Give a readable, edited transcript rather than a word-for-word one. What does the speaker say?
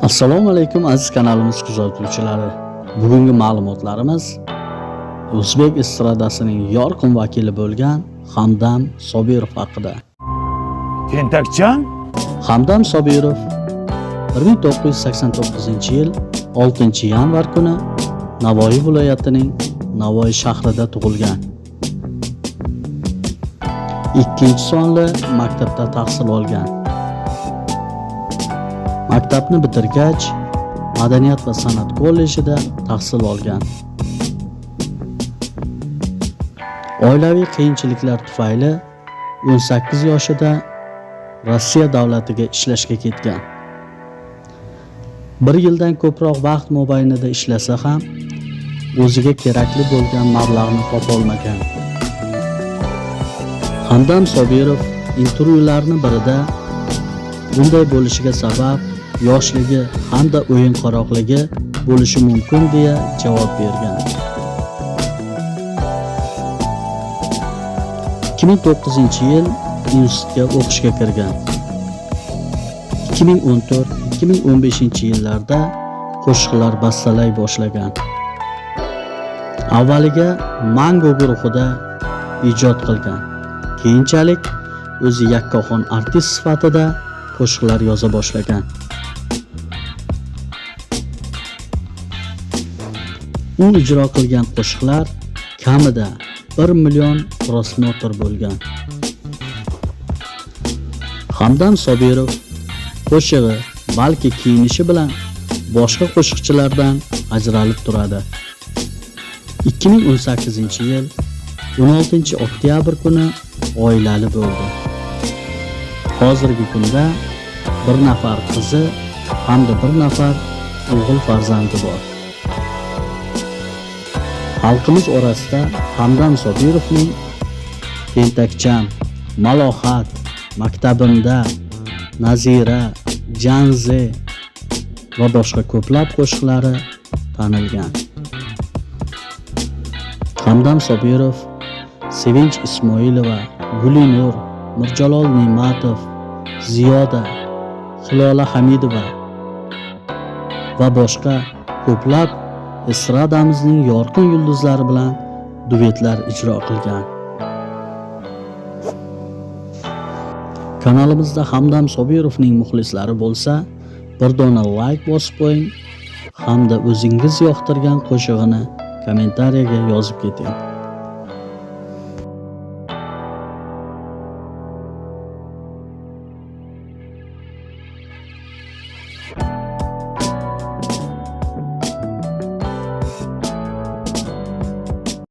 Assalomu alaykum aziz kanalimiz kuzatuvchilari. Bugungi ma'lumotlarimiz o'zbek estradasining yorqin vakili bo'lgan Hamdam Sobirov haqida. Tentakchan? Hamdam Sobirov 1989-yil 6-yanvar kuni Navoiy viloyatining Navoiy shahrida tug'ilgan. 2-sonli maktabda tahsil olgan. Maktabni bitirgach, Madaniyat va san'at kollejida tahsil olgan. Oilaviy qiyinchiliklar tufayli 18 yoshida Rossiya davlatiga ishlashga ketgan. 1 yildan ko'proq vaqt mobaynida ishlasa ham o'ziga kerakli bo'lgan mablag'ni topa olmagan. Hamdam Sobirov intervyularning birida bunday bo'lishiga sabab yoshligi hamda o'yinqaroqligi bo'lishi mumkin deya javob bergan. 2009-yil institutga o'qishga kirgan. 2014-2015-yillarda qo'shiqlar bastalay boshlagan. Avvaliga Mango guruhida ijod qilgan. Keyinchalik o'zi yakkaxon artist sifatida qo'shiqlar yoza boshlagan. U ijro qilgan qo'shiqlar kamida 1 million prosmotr bo'lgan. Hamdam Sobirov qo'shig'i, balki kiyinishi bilan boshqa qo'shiqchilardan ajralib turadi. 2018-yil 16-oktyabr kuni oilali bo'ldi. Hozirgi kunda 1 nafar qizi hamda 1 nafar o'g'il farzandi bor. Xalqimiz orasida Hamdam Sobirovning Tentakchan, Malohat, Maktabimda, Nazira, Janze va boshqa ko'plab qo'shiqlari tanilgan. Hamdam Sobirov Sevinch Ismoilova, Gulinur, Mirjalol Ne'matov, Ziyoda, Hilola Hamidova va boshqa ko'plab estradamizning yorqin yulduzlari bilan duetlar ijro qilgan. Kanalimizda Hamdam Sobirovning muxlislari bo'lsa, bir dona like bosib qo'ying hamda o'zingiz yoqtirgan qo'shig'ini kommentariyaga yozib keting.